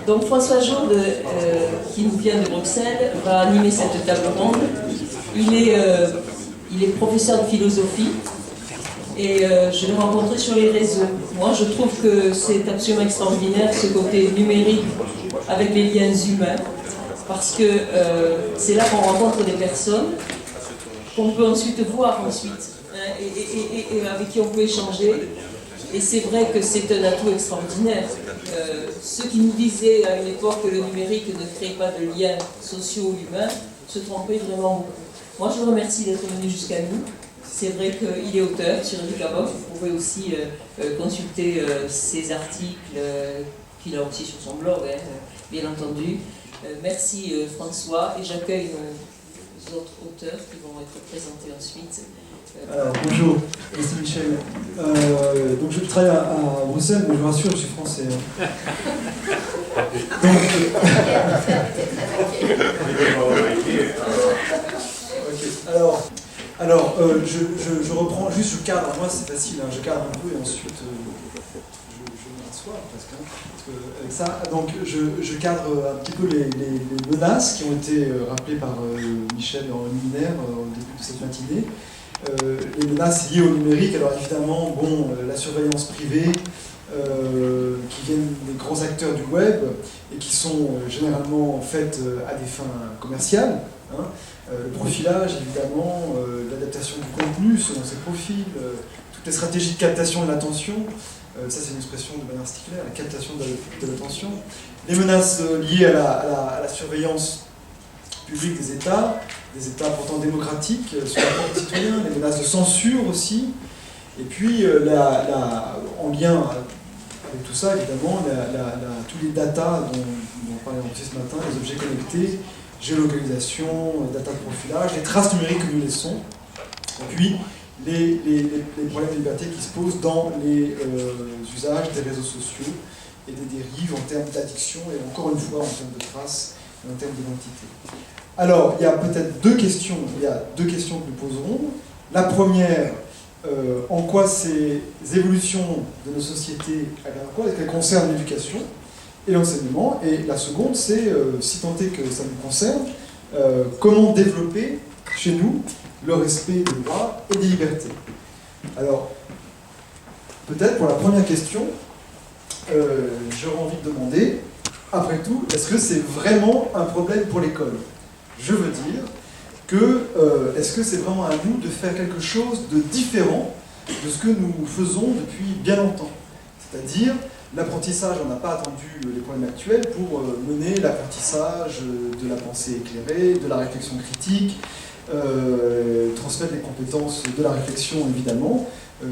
Donc François Jourde, qui nous vient de Bruxelles, va animer cette table ronde. Il est professeur de philosophie et je l'ai rencontré sur les réseaux. Moi, je trouve que c'est absolument extraordinaire ce côté numérique avec les liens humains, parce que c'est là qu'on rencontre des personnes qu'on peut ensuite voir et avec qui on peut échanger. Et c'est vrai que c'est un atout extraordinaire. Ceux qui nous disaient à une époque que le numérique ne crée pas de liens sociaux ou humains se trompaient vraiment beaucoup. Moi, je vous remercie d'être venu jusqu'à nous. C'est vrai qu'il est auteur sur Educabop. Vous pouvez aussi consulter ses articles qu'il a aussi sur son blog, bien entendu. Merci François, et j'accueille nos autres auteurs qui vont être présentés ensuite. Alors, bonjour, merci Michel. Donc je travaille à Bruxelles, mais je vous rassure, je suis français. Donc, alors je reprends juste, je cadre. Moi c'est facile, hein, je cadre un peu et ensuite je m'assois presque. Parce que, avec ça, donc je cadre un petit peu les menaces qui ont été rappelées par Michel en liminaire au début de cette matinée. Les menaces liées au numérique, alors évidemment, la surveillance privée, qui viennent des grands acteurs du web et qui sont généralement faites à des fins commerciales. Hein. Le profilage, évidemment, l'adaptation du contenu selon ses profils, toutes les stratégies de captation de l'attention, ça c'est une expression de Bernard Stiegler, la captation de l'attention. Les menaces liées à la surveillance publique des États pourtant démocratiques sur la part des citoyens, les menaces de censure aussi, et puis en lien avec tout ça, évidemment, tous les data dont on parlait aussi ce matin, les objets connectés, géolocalisation, data de profilage, les traces numériques que nous laissons, et puis les problèmes de liberté qui se posent dans les usages des réseaux sociaux et des dérives en termes d'addiction et encore une fois en termes de traces et en termes d'identité. Alors, il y a peut-être deux questions que nous poserons. La première, en quoi ces évolutions de nos sociétés, est-ce qu'elles concernent l'éducation et l'enseignement? Et la seconde, c'est, si tant est que ça nous concerne, comment développer chez nous le respect des droits et des libertés. Alors, peut-être pour la première question, j'aurais envie de demander, après tout, est-ce que c'est vraiment un problème pour l'école? Je veux dire que, est-ce que c'est vraiment à nous de faire quelque chose de différent de ce que nous faisons depuis bien longtemps? C'est-à-dire, l'apprentissage, on n'a pas attendu les problèmes actuels pour mener l'apprentissage de la pensée éclairée, de la réflexion critique, transmettre les compétences de la réflexion, évidemment,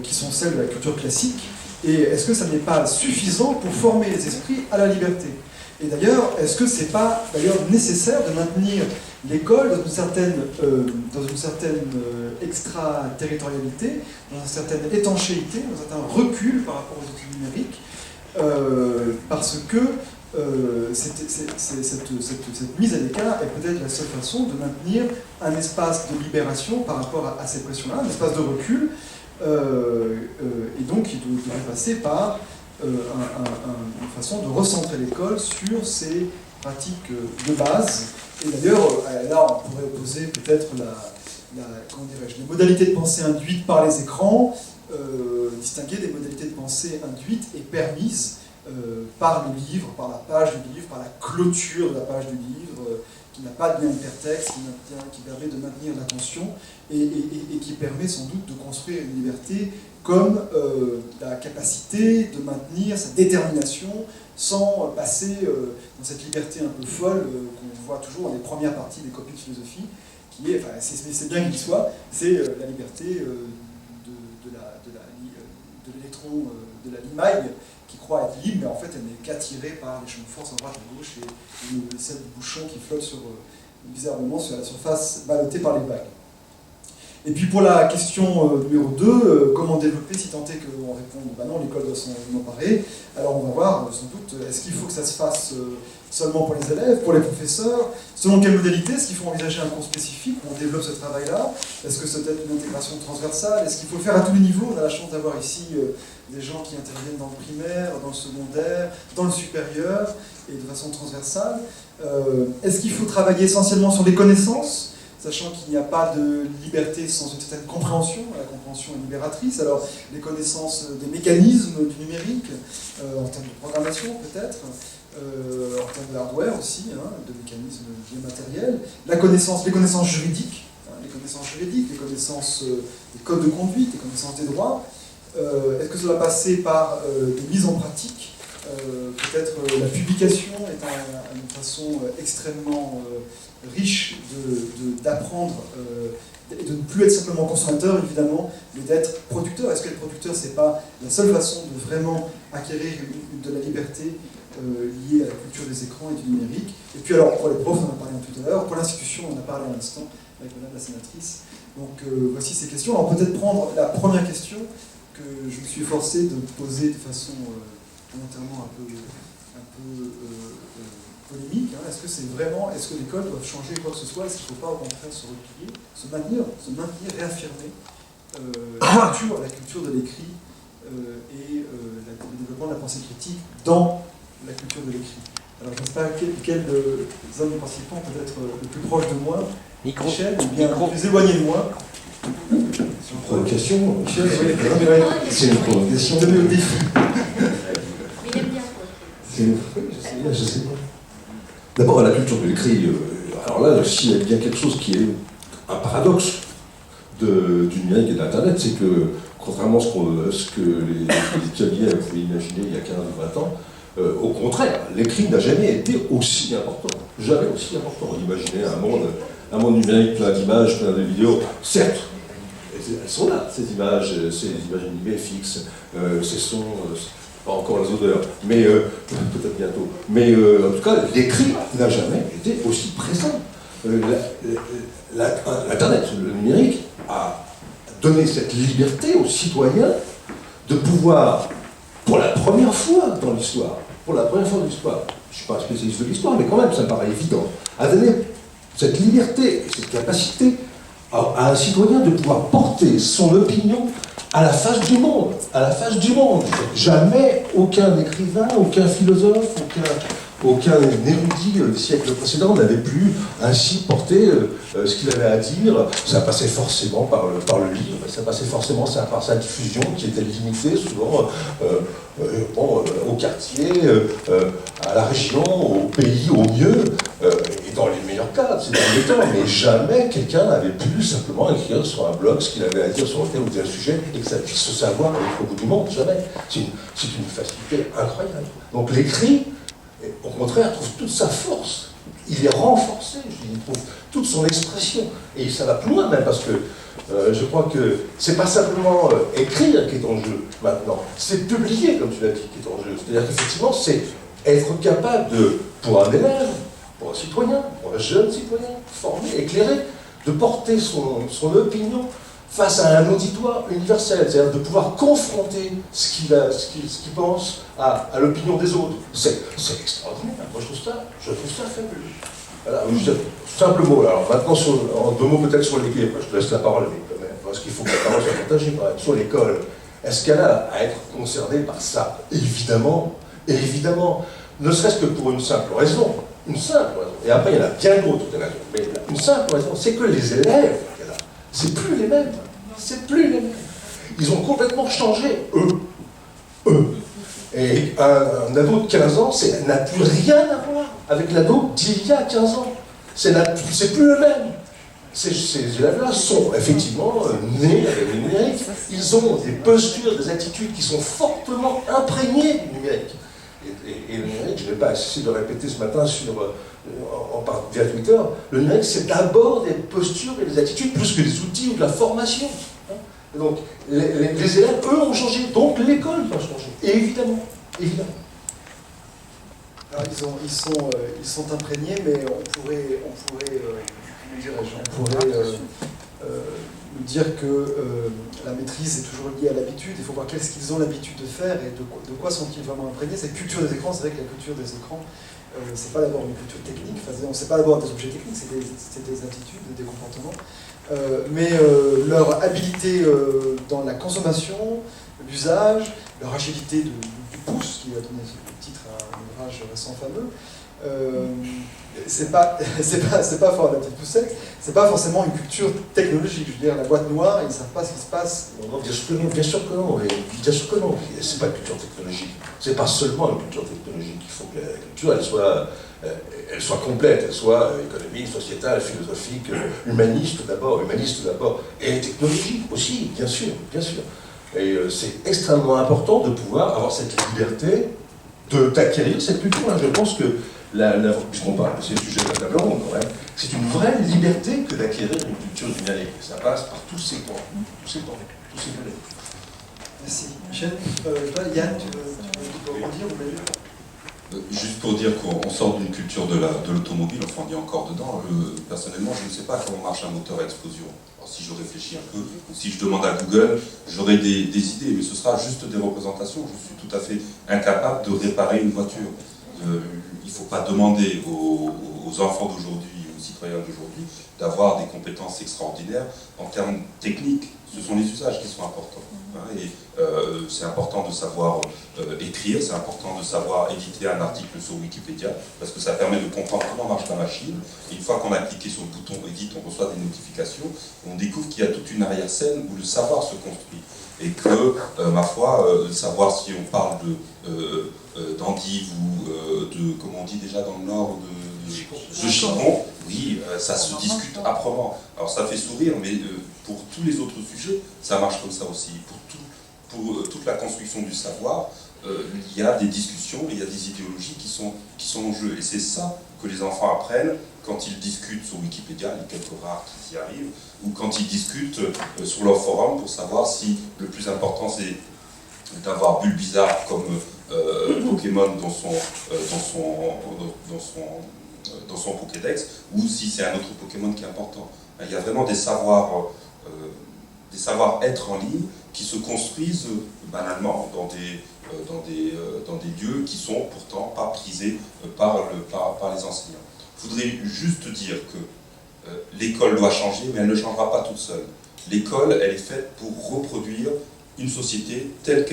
qui sont celles de la culture classique. Et est-ce que ça n'est pas suffisant pour former les esprits à la liberté? Et d'ailleurs, est-ce que c'est pas nécessaire de maintenir l'école dans une certaine extraterritorialité, dans une certaine étanchéité, dans un certain recul par rapport aux outils numériques, parce que cette mise à l'écart est peut-être la seule façon de maintenir un espace de libération par rapport à ces pressions-là, un espace de recul, et donc il devrait passer par une façon de recentrer l'école sur ces pratiques de base. Et d'ailleurs, là, on pourrait opposer peut-être les modalités de pensée induites par les écrans, distinguer des modalités de pensée induites et permises par le livre, par la page du livre, par la clôture de la page du livre, qui n'a pas de lien intertexte, qui permet de maintenir l'attention et qui permet sans doute de construire une liberté comme la capacité de maintenir sa détermination sans passer dans cette liberté un peu folle qu'on voit toujours dans les premières parties des copies de philosophie, qui est, enfin c'est bien qu'il soit, c'est la liberté de l'électron, de la limaille, qui croit être libre, mais en fait elle n'est qu'attirée par les champs de force à droite et à gauche et celle du bouchon qui flotte bizarrement sur la surface ballottée par les vagues. Et puis pour la question numéro 2, comment développer si tant est qu'on réponde bah non, l'école doit s'en emparer. Alors on va voir sans doute, est-ce qu'il faut que ça se fasse seulement pour les élèves, pour les professeurs, selon quelle modalité, est-ce qu'il faut envisager un cours spécifique où on développe ce travail-là, est-ce que c'est peut-être une intégration transversale, est-ce qu'il faut le faire à tous les niveaux? On a la chance d'avoir ici des gens qui interviennent dans le primaire, dans le secondaire, dans le supérieur, et de façon transversale. Est-ce qu'il faut travailler essentiellement sur les connaissances, sachant qu'il n'y a pas de liberté sans une certaine compréhension, la compréhension est libératrice, alors les connaissances des mécanismes du numérique, en termes de programmation peut-être, en termes de hardware aussi, hein, de mécanismes biomatériels, les connaissances juridiques, les connaissances des codes de conduite, les connaissances des droits. Est-ce que ça va passer par des mises en pratique, peut-être la publication étant une façon extrêmement riche d'apprendre et de ne plus être simplement consommateur, évidemment, mais d'être producteur. Est-ce que être producteur, c'est pas la seule façon de vraiment acquérir de la liberté liée à la culture des écrans et du numérique? Et puis alors, pour les profs, on en a parlé tout à l'heure, pour l'institution, on en a parlé à l'instant avec madame la sénatrice. Donc voici ces questions. Alors peut-être prendre la première question que je me suis forcé de poser de façon volontairement un peu polémique. Hein. Est-ce que l'école doit changer quoi que ce soit? Est-ce qu'il ne faut pas au contraire se replier, se maintenir, réaffirmer la culture de l'écrit et le développement de la pensée critique dans la culture de l'écrit? Alors je ne sais pas quel des hommes participants peut être le plus proche de moi, Michel, ou bien le plus éloigné de moi. C'est une provocation. Michel, c'est une provocation. Donner au défi. Il aime bien. Je sais pas. D'abord, la culture de l'écrit, alors là, s'il y a bien quelque chose qui est un paradoxe du numérique et de l'Internet, c'est que, contrairement à ce que les Italiens pouvaient imaginer il y a 15 ou 20 ans, au contraire, l'écrit n'a jamais été aussi important. Jamais aussi important. On imaginait un monde numérique plein d'images, plein de vidéos. Certes, elles sont là, ces images animées fixes, ces sons, pas encore les odeurs, mais peut-être bientôt. Mais en tout cas, l'écrit n'a jamais été aussi présent. L'Internet, le numérique, a donné cette liberté aux citoyens de pouvoir, pour la première fois dans l'histoire, je ne suis pas un spécialiste de l'histoire, mais quand même, ça me paraît évident, a donné cette liberté et cette capacité à un citoyen de pouvoir porter son opinion à la face du monde, Jamais aucun écrivain, aucun philosophe, aucun érudit des siècles précédents n'avait pu ainsi porter ce qu'il avait à dire. Ça passait forcément par le livre, ça passait forcément par sa diffusion qui était limitée souvent au quartier, à la région, au pays, au mieux, et dans les meilleurs cas, c'est dans les temps, mais jamais quelqu'un n'avait pu simplement écrire sur un blog ce qu'il avait à dire sur tel ou tel sujet et que ça puisse se savoir au bout du monde, jamais. C'est une facilité incroyable. Donc l'écrit, au contraire, trouve toute sa force. Il est renforcé, il trouve toute son expression. Et ça va plus loin même, parce que je crois que c'est pas simplement écrire qui est en jeu maintenant, c'est publier, comme tu l'as dit, qui est en jeu. C'est-à-dire qu'effectivement, c'est être capable de, pour un élève, pour un citoyen, pour un jeune citoyen, formé, éclairé, de porter son opinion face à un auditoire universel, c'est-à-dire de pouvoir confronter ce qu'il pense à l'opinion des autres. C'est extraordinaire. Moi, je trouve ça fabuleux. Voilà, tout simple mot. Alors maintenant, en deux mots peut-être sur l'école. Je te laisse la parole, mais quand même, parce qu'il faut que la parole soit partagée quand même. Sur l'école, est-ce qu'elle a à être concernée par ça? Évidemment, ne serait-ce que pour une simple raison. Et après, il y en a bien d'autres raisons. Mais une simple raison, c'est que les élèves, c'est plus les mêmes. Ils ont complètement changé, eux. Et un ado de 15 ans, n'a plus rien à voir avec l'ado d'il y a 15 ans. C'est plus le même. Ces élèves-là sont effectivement nés avec le numérique. Ils ont des postures, des attitudes qui sont fortement imprégnées du numérique. Et le numérique, je ne vais pas essayer de répéter ce matin via Twitter, le numérique, c'est d'abord des postures et des attitudes plus que des outils ou de la formation. Donc, les élèves, eux, ont changé, donc l'école doit changer, évidemment. Alors, ils sont imprégnés, mais on pourrait nous dire que la maîtrise est toujours liée à l'habitude, il faut voir qu'est-ce qu'ils ont l'habitude de faire et de quoi sont-ils vraiment imprégnés. Cette culture des écrans, c'est vrai que la culture des écrans, c'est pas d'abord une culture technique, enfin, c'est pas d'abord des objets techniques, c'est des attitudes, des comportements, mais leur habileté dans la consommation, l'usage, leur agilité du pouce, qui a donné le titre à un ouvrage récent fameux, c'est pas fort la petite poussette, c'est pas forcément une culture technologique. Je veux dire, la boîte noire, ils ne savent pas ce qui se passe. Non, bien sûr que non, bien sûr que non, bien sûr que non. C'est pas une culture technologique. C'est pas seulement une culture technologique. Il faut que la culture elle soit complète, elle soit économique, sociétale, philosophique, humaniste d'abord, et technologique aussi, bien sûr, bien sûr. Et c'est extrêmement important de pouvoir avoir cette liberté d'acquérir cette culture. Je pense que puisqu'on parle de ces sujets de la table ronde, quand même, c'est une vraie liberté que d'acquérir une culture numérique. Ça passe par tous ces points, tous ces volets. Merci. Michel, Yann, tu veux rebondir ou juste pour dire qu'on sort d'une culture de l'automobile, enfin on y est encore dedans. Personnellement, je ne sais pas comment marche un moteur à explosion. Alors, si je réfléchis un peu, ou si je demande à Google, j'aurai des idées, mais ce sera juste des représentations. Je suis tout à fait incapable de réparer une voiture. Il ne faut pas demander aux enfants d'aujourd'hui, aux citoyens d'aujourd'hui, d'avoir des compétences extraordinaires en termes techniques. Ce sont les usages qui sont importants. Et c'est important de savoir écrire, c'est important de savoir éditer un article sur Wikipédia, parce que ça permet de comprendre comment marche la machine. Et une fois qu'on a cliqué sur le bouton Edit, on reçoit des notifications, on découvre qu'il y a toute une arrière-scène où le savoir se construit. Et que, ma foi, savoir si on parle d'endive ou de, comme on dit déjà dans le Nord, de chicon, oui, ça se discute âprement. Alors ça fait sourire, mais pour tous les autres sujets, ça marche comme ça aussi. Pour toute la construction du savoir, il y a des discussions, il y a des idéologies qui sont en jeu. Et c'est ça que les enfants apprennent quand ils discutent sur Wikipédia, les quelques rares qui y arrivent, ou quand ils discutent sur leur forum pour savoir si le plus important c'est d'avoir Bulbizarre comme Pokémon dans son Pokédex, ou si c'est un autre Pokémon qui est important. Il y a vraiment des savoir-être en ligne qui se construisent banalement dans des lieux qui sont pourtant pas prisés par les enseignants. Je voudrais juste dire que l'école doit changer, mais elle ne changera pas toute seule. L'école, elle est faite pour reproduire une société telle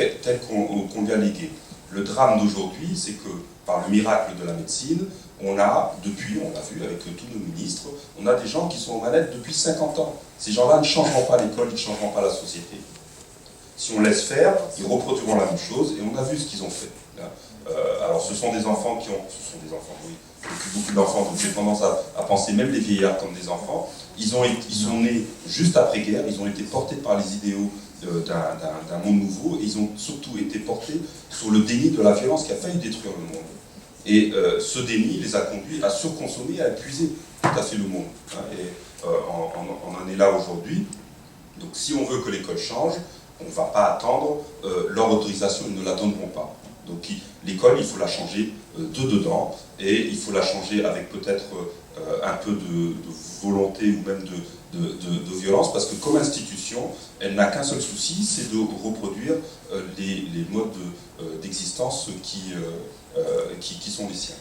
qu'on lui a léguée. Le drame d'aujourd'hui, c'est que par le miracle de la médecine, on l'a vu avec tous nos ministres, on a des gens qui sont aux manettes depuis 50 ans. Ces gens-là ne changeront pas l'école, ils ne changeront pas la société. Si on laisse faire, ils reproduiront la même chose, et on a vu ce qu'ils ont fait. Alors ce sont des enfants oui, beaucoup d'enfants, donc j'ai tendance à penser même les vieillards comme des enfants. Ils sont nés juste après-guerre, ils ont été portés par les idéaux d'un monde nouveau, et ils ont surtout été portés sur le déni de la violence qui a failli détruire le monde. Et ce déni les a conduits à surconsommer, à épuiser tout à fait le monde. Et on en est là aujourd'hui. Donc si on veut que l'école change, on ne va pas attendre leur autorisation, ils ne la donneront pas. Donc l'école, il faut la changer de dedans, et il faut la changer avec peut-être un peu de volonté ou même de violence, parce que comme institution, elle n'a qu'un seul souci, c'est de reproduire les modes d'existence qui sont les siens.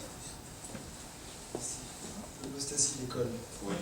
L'apostasie, l'école. Oui.